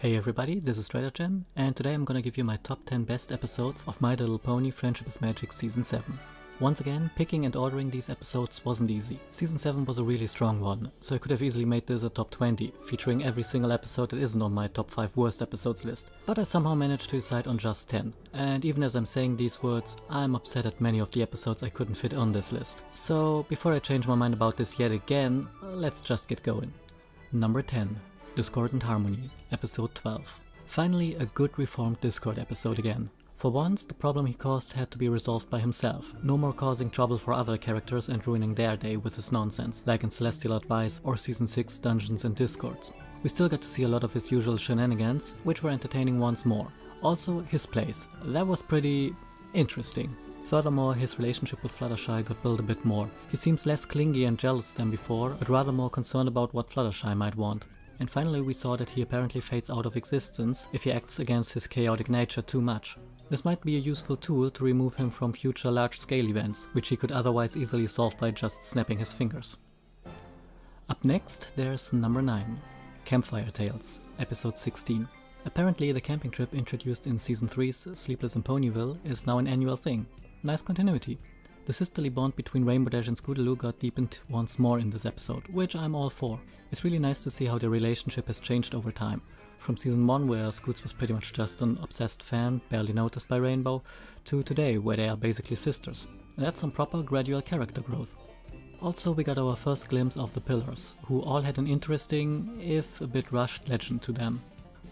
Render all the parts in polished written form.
Hey everybody, this is StrataGem, and today I'm gonna give you my top 10 best episodes of My Little Pony Friendship is Magic Season 7. Once again, picking and ordering these episodes wasn't easy. Season 7 was a really strong one, so I could have easily made this a top 20, featuring every single episode that isn't on my top 5 worst episodes list. But I somehow managed to decide on just 10, and even as I'm saying these words, I'm upset at many of the episodes I couldn't fit on this list. So before I change my mind about this yet again, let's just get going. Number 10. Discordant Harmony, Episode 12. Finally a good reformed Discord episode again. For once, the problem he caused had to be resolved by himself. No more causing trouble for other characters and ruining their day with his nonsense, like in Celestial Advice or Season 6 Dungeons and Discords. We still got to see a lot of his usual shenanigans, which were entertaining once more. Also, his place. That was pretty interesting. Furthermore, his relationship with Fluttershy got built a bit more. He seems less clingy and jealous than before, but rather more concerned about what Fluttershy might want. And finally we saw that he apparently fades out of existence if he acts against his chaotic nature too much. This might be a useful tool to remove him from future large-scale events, which he could otherwise easily solve by just snapping his fingers. Up next, there's number 9, Campfire Tales, Episode 16. Apparently the camping trip introduced in Season 3's Sleepless in Ponyville is now an annual thing. Nice continuity. The sisterly bond between Rainbow Dash and Scootaloo got deepened once more in this episode, which I'm all for. It's really nice to see how their relationship has changed over time. From Season 1, where Scoots was pretty much just an obsessed fan, barely noticed by Rainbow, to today, where they are basically sisters. And that's some proper gradual character growth. Also, we got our first glimpse of the Pillars, who all had an interesting, if a bit rushed, legend to them.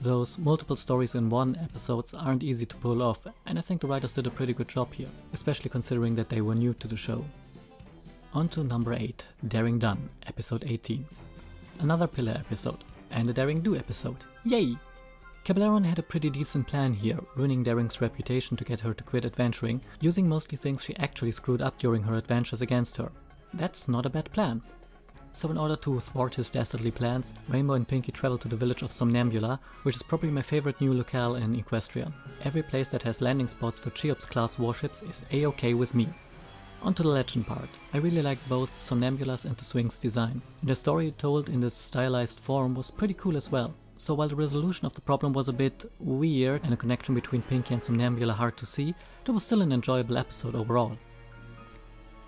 Those multiple stories in one episodes aren't easy to pull off, and I think the writers did a pretty good job here, especially considering that they were new to the show. On to number 8, Daring Done, Episode 18. Another Pillar episode, and a Daring Do episode. Yay! Cabelaron had a pretty decent plan here, ruining Daring's reputation to get her to quit adventuring, using mostly things she actually screwed up during her adventures against her. That's not a bad plan. So in order to thwart his dastardly plans, Rainbow and Pinkie travel to the village of Somnambula, which is probably my favorite new locale in Equestria. Every place that has landing spots for Cheops-class warships is a-okay with me. On to the legend part. I really liked both Somnambula's and the Swing's design. And the story told in this stylized form was pretty cool as well. So while the resolution of the problem was a bit weird and a connection between Pinkie and Somnambula hard to see, it was still an enjoyable episode overall.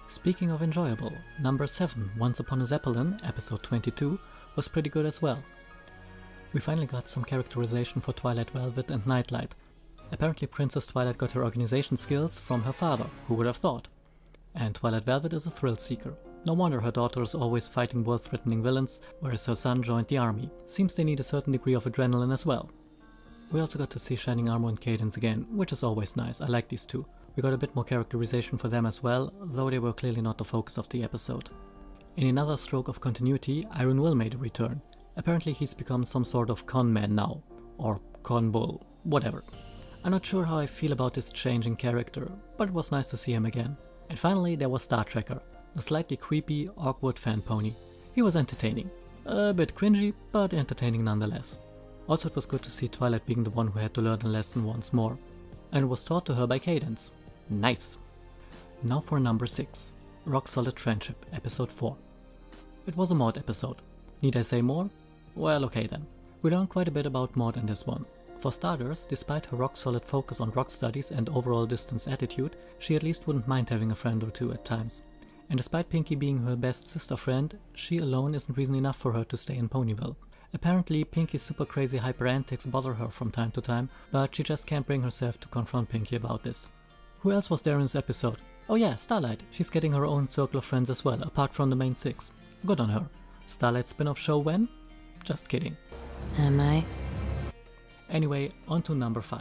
Speaking of enjoyable, number 7, Once Upon a Zeppelin, Episode 22, was pretty good as well. We finally got some characterization for Twilight Velvet and Nightlight. Apparently Princess Twilight got her organization skills from her father, who would have thought? And Twilight Velvet is a thrill seeker. No wonder her daughter is always fighting world-threatening villains, whereas her son joined the army. Seems they need a certain degree of adrenaline as well. We also got to see Shining Armor and Cadence again, which is always nice. I like these two. We got a bit more characterization for them as well, though they were clearly not the focus of the episode. In another stroke of continuity, Iron Will made a return. Apparently he's become some sort of con man now. Or con bull, whatever. I'm not sure how I feel about this change in character, but it was nice to see him again. And finally there was Star Trekker, a slightly creepy, awkward fan pony. He was entertaining. A bit cringy, but entertaining nonetheless. Also it was good to see Twilight being the one who had to learn a lesson once more. And it was taught to her by Cadence. Nice! Now for number 6, Rock Solid Friendship, Episode 4. It was a Maud episode. Need I say more? Well, okay then. We learned quite a bit about Maud in this one. For starters, despite her rock-solid focus on rock studies and overall distance attitude, she at least wouldn't mind having a friend or two at times. And despite Pinkie being her best sister friend, she alone isn't reason enough for her to stay in Ponyville. Apparently, Pinkie's super crazy hyper antics bother her from time to time, but she just can't bring herself to confront Pinkie about this. Who else was there in this episode? Oh yeah, Starlight. She's getting her own circle of friends as well, apart from the main 6. Good on her. Starlight spin-off show when? Just kidding. Am I? Anyway, on to number 5.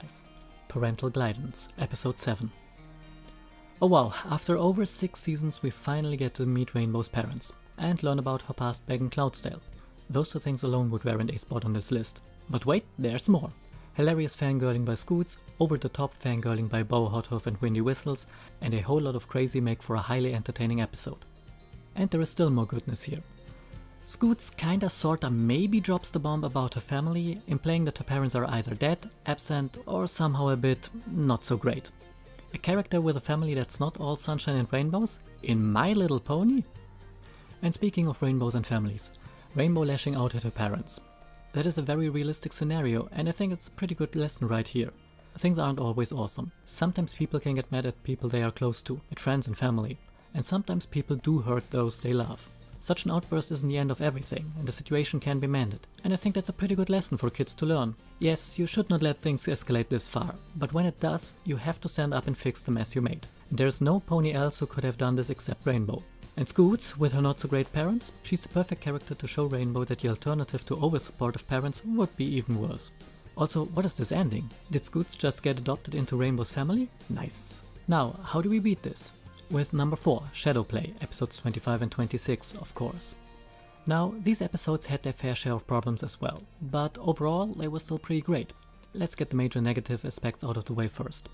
Parental Guidance, Episode 7. Oh wow, after over 6 seasons we finally get to meet Rainbow's parents, and learn about her past back in Cloudsdale. Those two things alone would warrant a spot on this list. But wait, there's more. Hilarious fangirling by Scoots, over-the-top fangirling by Bo Hothoof and Windy Whistles, and a whole lot of crazy make for a highly entertaining episode. And there is still more goodness here. Scoots kinda sorta maybe drops the bomb about her family, implying that her parents are either dead, absent, or somehow a bit not so great. A character with a family that's not all sunshine and rainbows? In My Little Pony? And speaking of rainbows and families, Rainbow lashing out at her parents. That is a very realistic scenario, and I think it's a pretty good lesson right here. Things aren't always awesome. Sometimes people can get mad at people they are close to, at friends and family, and sometimes people do hurt those they love. Such an outburst isn't the end of everything, and the situation can be mended, and I think that's a pretty good lesson for kids to learn. Yes, you should not let things escalate this far, but when it does, you have to stand up and fix the mess you made. And there's no pony else who could have done this except Rainbow. And Scoots, with her not so great parents, she's the perfect character to show Rainbow that the alternative to over-supportive parents would be even worse. Also, what is this ending? Did Scoots just get adopted into Rainbow's family? Nice. Now, how do we beat this? With number 4, Shadowplay, episodes 25 and 26, of course. Now, these episodes had their fair share of problems as well, but overall they were still pretty great. Let's get the major negative aspects out of the way first.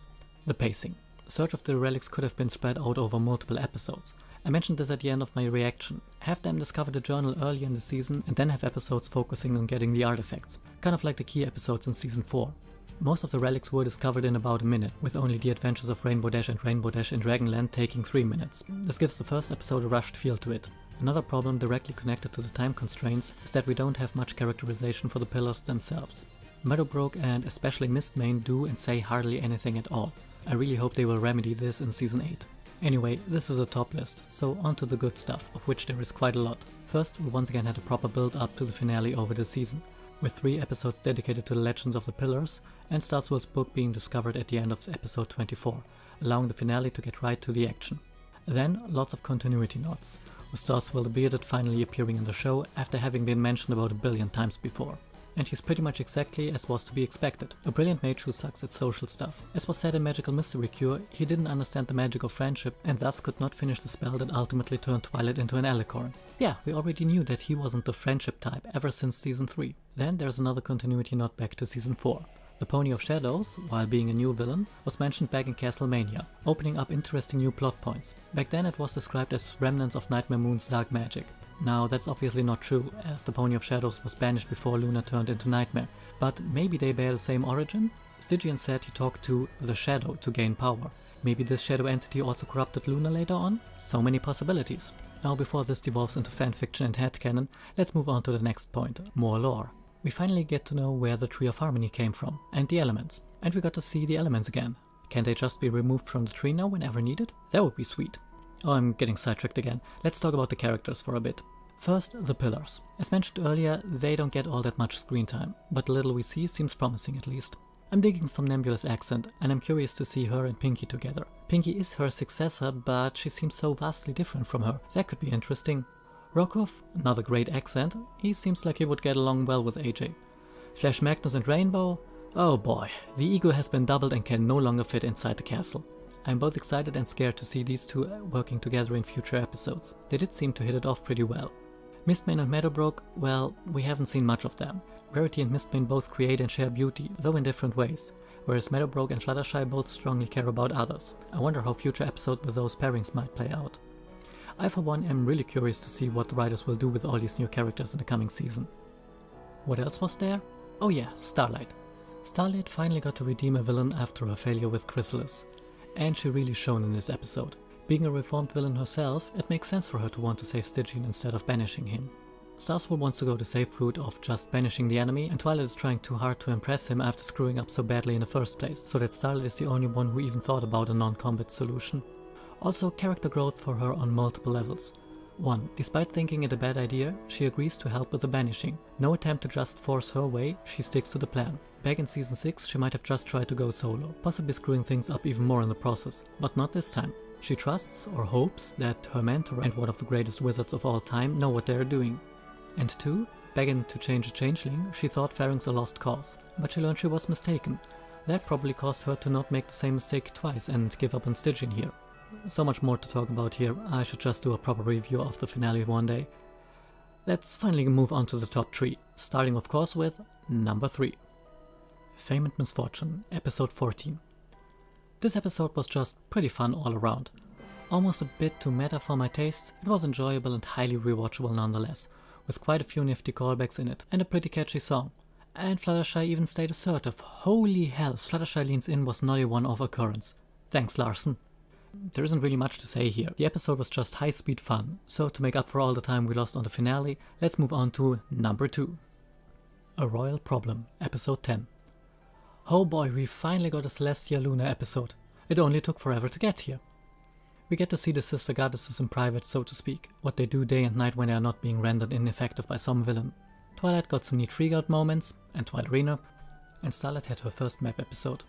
The pacing. Search of the relics could have been spread out over multiple episodes. I mentioned this at the end of my reaction. Have them discover the journal early in the season and then have episodes focusing on getting the artifacts, kind of like the key episodes in season 4. Most of the relics were discovered in about a minute, with only the adventures of Rainbow Dash and Rainbow Dash in Dragonland taking 3 minutes. This gives the first episode a rushed feel to it. Another problem directly connected to the time constraints is that we don't have much characterization for the pillars themselves. Meadowbrook and especially Mistmane do and say hardly anything at all. I really hope they will remedy this in season 8. Anyway, this is a top list, so on to the good stuff, of which there is quite a lot. First, we once again had a proper build up to the finale over the season, with 3 episodes dedicated to the legends of the pillars, and Starswell's book being discovered at the end of episode 24, allowing the finale to get right to the action. Then, lots of continuity nods, with Starswell the Bearded finally appearing in the show after having been mentioned about a billion times before. And he's pretty much exactly as was to be expected, a brilliant mage who sucks at social stuff. As was said in Magical Mystery Cure, he didn't understand the magic of friendship and thus could not finish the spell that ultimately turned Twilight into an alicorn. Yeah, we already knew that he wasn't the friendship type ever since season 3. Then there's another continuity nod back to season 4. The Pony of Shadows, while being a new villain, was mentioned back in Castlemania, opening up interesting new plot points. Back then it was described as remnants of Nightmare Moon's dark magic. Now that's obviously not true, as the Pony of Shadows was banished before Luna turned into Nightmare, but maybe they bear the same origin? Stygian said he talked to the Shadow to gain power. Maybe this shadow entity also corrupted Luna later on? So many possibilities. Now before this devolves into fanfiction and headcanon, let's move on to the next point, more lore. We finally get to know where the Tree of Harmony came from, and the elements. And we got to see the elements again. Can they just be removed from the tree now whenever needed? That would be sweet. Oh, I'm getting sidetracked again. Let's talk about the characters for a bit. First, the pillars. As mentioned earlier, they don't get all that much screen time, but the little we see seems promising at least. I'm digging some Nebula's accent, and I'm curious to see her and Pinky together. Pinky is her successor, but she seems so vastly different from her. That could be interesting. Rokov, another great accent, he seems like he would get along well with AJ. Flash Magnus and Rainbow, oh boy, the ego has been doubled and can no longer fit inside the castle. I'm both excited and scared to see these two working together in future episodes. They did seem to hit it off pretty well. Mistmane and Meadowbrook, well, we haven't seen much of them. Rarity and Mistmane both create and share beauty, though in different ways, whereas Meadowbrook and Fluttershy both strongly care about others. I wonder how future episodes with those pairings might play out. I for one am really curious to see what the writers will do with all these new characters in the coming season. What else was there? Oh yeah, Starlight. Starlight finally got to redeem a villain after her failure with Chrysalis. And she really shone in this episode. Being a reformed villain herself, it makes sense for her to want to save Stygian instead of banishing him. Starswell wants to go the safe route of just banishing the enemy, and Twilight is trying too hard to impress him after screwing up so badly in the first place, so that Starlight is the only one who even thought about a non-combat solution. Also, character growth for her on multiple levels. 1. Despite thinking it a bad idea, she agrees to help with the banishing. No attempt to just force her way, she sticks to the plan. Back in season 6, she might have just tried to go solo, possibly screwing things up even more in the process, but not this time. She trusts or hopes that her mentor and one of the greatest wizards of all time know what they are doing. And 2. Begging to change a changeling, she thought Pharynx a lost cause, but she learned she was mistaken. That probably caused her to not make the same mistake twice and give up on Stygian here. So much more to talk about here, I should just do a proper review of the finale one day. Let's finally move on to the top 3, starting of course with number 3. Fame and Misfortune, episode 14. This episode was just pretty fun all around. Almost a bit too meta for my tastes, it was enjoyable and highly rewatchable nonetheless, with quite a few nifty callbacks in it, and a pretty catchy song. And Fluttershy even stayed assertive. Holy hell, Fluttershy leans in was not a one-off occurrence. Thanks, Larson. There isn't really much to say here. The episode was just high-speed fun, so to make up for all the time we lost on the finale, let's move on to number 2. A Royal Problem, Episode 10. Oh boy, we finally got a Celestia Luna episode. It only took forever to get here. We get to see the sister goddesses in private, so to speak, what they do day and night when they are not being rendered ineffective by some villain. Twilight got some neat freak-out moments, and Twilerina, and Starlight had her first map episode.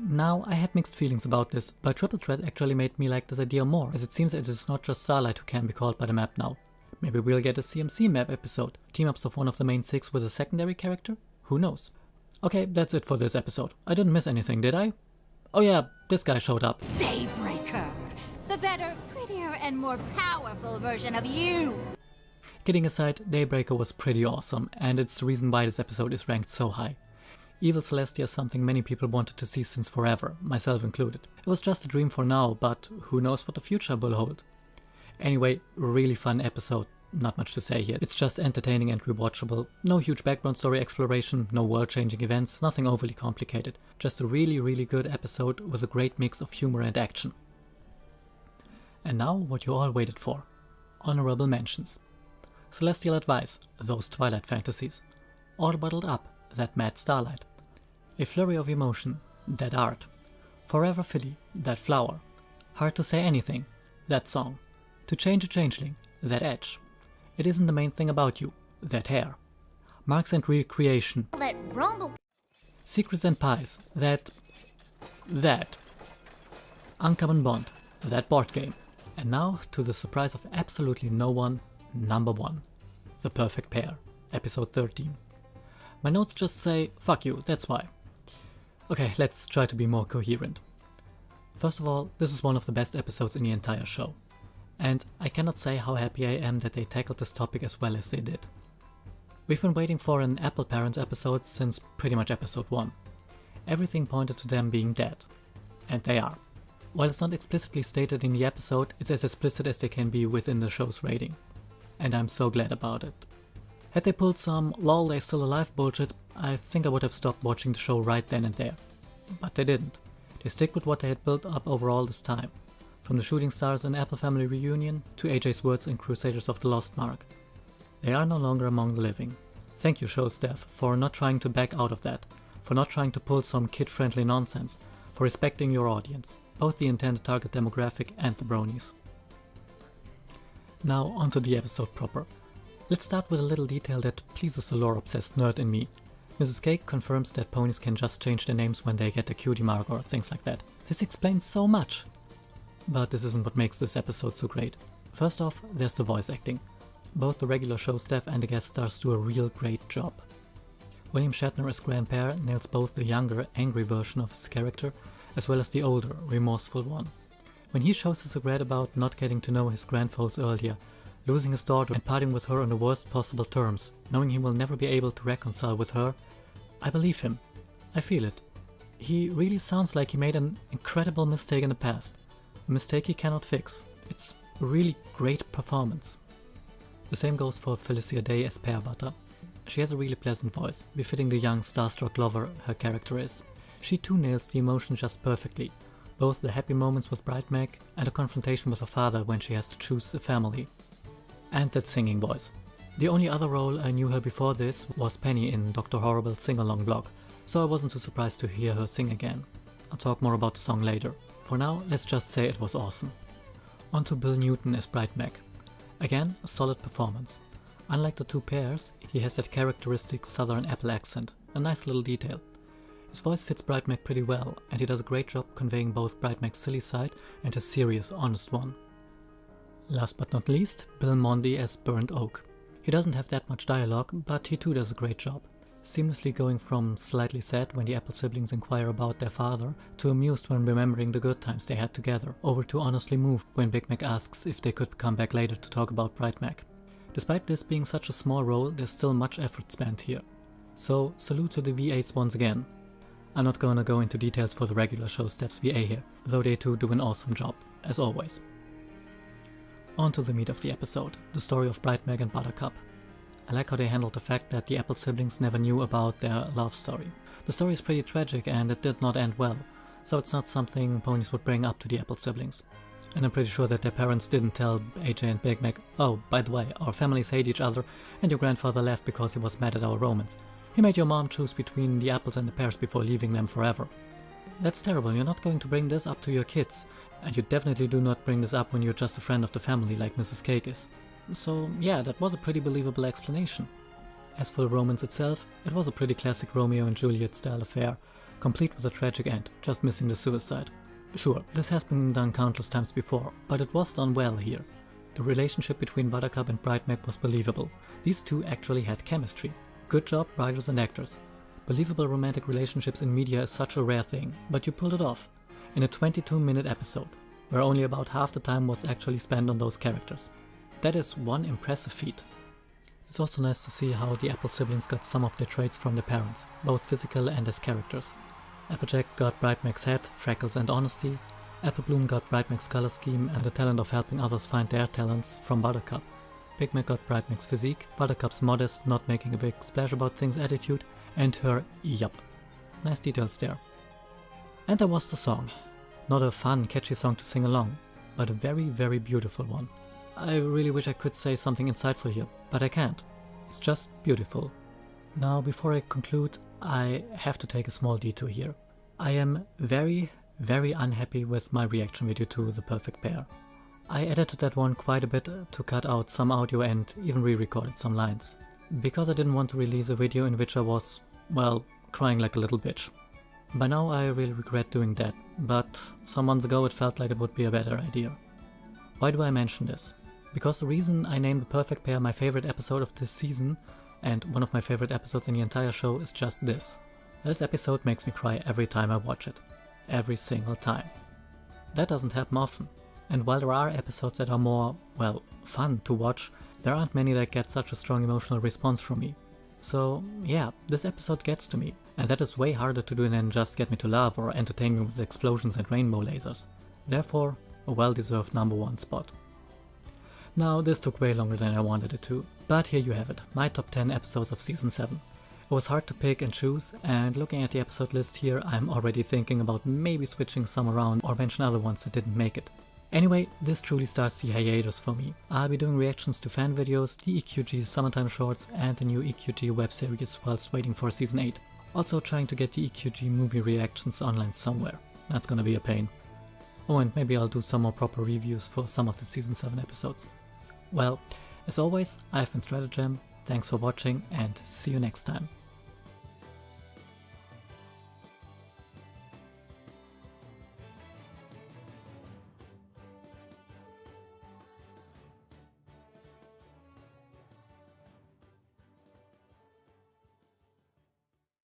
Now, I had mixed feelings about this, but Triple Threat actually made me like this idea more, as it seems that it is not just Starlight who can be called by the map now. Maybe we'll get a CMC map episode, team-ups of one of the main 6 with a secondary character? Who knows? Okay, that's it for this episode. I didn't miss anything, did I? Oh yeah, this guy showed up. Daybreaker! The better, prettier, and more powerful version of you! Kidding aside, Daybreaker was pretty awesome, and it's the reason why this episode is ranked so high. Evil Celestia is something many people wanted to see since forever, myself included. It was just a dream for now, but who knows what the future will hold. Anyway, really fun episode, not much to say here. It's just entertaining and rewatchable. No huge background story exploration, no world-changing events, nothing overly complicated. Just a really good episode with a great mix of humor and action. And now what you all waited for. Honorable mentions. Celestial Advice, those Twilight fantasies. All bottled up, that mad Starlight. A Flurry of Emotion, that art. Forever Philly, that flower. Hard to Say Anything, that song. To Change a Changeling, that edge. It Isn't the Main Thing About You, that hair. Marks and Recreation. That rumble. Secrets and Pies, that. Uncommon Bond, that board game. And now, to the surprise of absolutely no one, number 1. The Perfect Pair, episode 13. My notes just say, fuck you, that's why. Okay, let's try to be more coherent. First of all, this is one of the best episodes in the entire show. And I cannot say how happy I am that they tackled this topic as well as they did. We've been waiting for an Apple Parents episode since pretty much episode 1. Everything pointed to them being dead. And they are. While it's not explicitly stated in the episode, it's as explicit as they can be within the show's rating. And I'm so glad about it. Had they pulled some lol they're still alive bullshit, I think I would have stopped watching the show right then and there. But they didn't. They stick with what they had built up over all this time. From the Shooting Stars and Apple Family Reunion to AJ's words in Crusaders of the Lost Mark. They are no longer among the living. Thank you, show staff, for not trying to back out of that, for not trying to pull some kid-friendly nonsense, for respecting your audience, both the intended target demographic and the bronies. Now onto the episode proper. Let's start with a little detail that pleases the lore-obsessed nerd in me. Mrs. Cake confirms that ponies can just change their names when they get a cutie mark or things like that. This explains so much. But this isn't what makes this episode so great. First off, there's the voice acting. Both the regular show staff and the guest stars do a real great job. William Shatner as Grandpere nails both the younger, angry version of his character, as well as the older, remorseful one. When he shows his regret about not getting to know his grandfolks earlier, losing his daughter and parting with her on the worst possible terms, knowing he will never be able to reconcile with her, I believe him. I feel it. He really sounds like he made an incredible mistake in the past. A mistake he cannot fix. It's a really great performance. The same goes for Felicia Day as Pear Butter. She has a really pleasant voice, befitting the young starstruck lover her character is. She too nails the emotion just perfectly, both the happy moments with Bright Meg and a confrontation with her father when she has to choose a family. And that singing voice. The only other role I knew her before this was Penny in Dr. Horrible's sing-along blog, so I wasn't too surprised to hear her sing again. I'll talk more about the song later. For now, let's just say it was awesome. On to Bill Newton as Bright Meg. Again, a solid performance. Unlike the two pairs, he has that characteristic southern apple accent, a nice little detail. His voice fits Bright Meg pretty well, and he does a great job conveying both Bright Meg's silly side and his serious, honest one. Last but not least, Bill Mondi as Burnt Oak. He doesn't have that much dialogue, but he too does a great job. Seamlessly going from slightly sad when the Apple siblings inquire about their father, to amused when remembering the good times they had together, over to honestly moved when Big Mac asks if they could come back later to talk about Bright Mac. Despite this being such a small role, there's still much effort spent here. So, salute to the VAs once again. I'm not gonna go into details for the regular show staff's VA here, though they too do an awesome job, as always. On to the meat of the episode, the story of Bright Meg and Buttercup. I like how they handled the fact that the Apple siblings never knew about their love story. The story is pretty tragic and it did not end well, so it's not something ponies would bring up to the Apple siblings. And I'm pretty sure that their parents didn't tell AJ and Big Mac, oh, by the way, our families hate each other and your grandfather left because he was mad at our romance. He made your mom choose between the apples and the pears before leaving them forever. That's terrible, you're not going to bring this up to your kids. And you definitely do not bring this up when you're just a friend of the family like Mrs. Cake is. So yeah, that was a pretty believable explanation. As for the romance itself, it was a pretty classic Romeo and Juliet style affair, complete with a tragic end, just missing the suicide. Sure, this has been done countless times before, but it was done well here. The relationship between Buttercup and Bridemaid was believable. These two actually had chemistry. Good job, writers and actors. Believable romantic relationships in media is such a rare thing, but you pulled it off. In a 22-minute episode, where only about half the time was actually spent on those characters. That is one impressive feat. It's also nice to see how the Apple siblings got some of their traits from their parents, both physical and as characters. Applejack got Bridemaid's head, freckles and honesty. Applebloom got Bridemaid's color scheme and the talent of helping others find their talents from Buttercup. Pigmaid got Bridemaid's physique, Buttercup's modest, not making a big splash about things attitude, and her yup. Nice details there. And there was the song. Not a fun, catchy song to sing along, but a very, very beautiful one. I really wish I could say something insightful here, but I can't. It's just beautiful. Now, before I conclude, I have to take a small detour here. I am very, very unhappy with my reaction video to The Perfect Pair. I edited that one quite a bit to cut out some audio and even re-recorded some lines, because I didn't want to release a video in which I was, well, crying like a little bitch. By now I really regret doing that, but some months ago it felt like it would be a better idea. Why do I mention this? Because the reason I named The Perfect Pair my favorite episode of this season, and one of my favorite episodes in the entire show, is just this. This episode makes me cry every time I watch it. Every single time. That doesn't happen often. And while there are episodes that are more, well, fun to watch, there aren't many that get such a strong emotional response from me. So yeah, this episode gets to me, and that is way harder to do than just get me to laugh or entertain me with explosions and rainbow lasers. Therefore, a well-deserved #1 spot. Now, this took way longer than I wanted it to, but here you have it, my top 10 episodes of Season 7. It was hard to pick and choose, and looking at the episode list here, I'm already thinking about maybe switching some around or mention other ones that didn't make it. Anyway, this truly starts the hiatus for me. I'll be doing reactions to fan videos, the EQG summertime shorts and the new EQG web series whilst waiting for Season 8. Also trying to get the EQG movie reactions online somewhere. That's gonna be a pain. Oh, and maybe I'll do some more proper reviews for some of the Season 7 episodes. Well, as always, I've been Stratagem, thanks for watching and see you next time.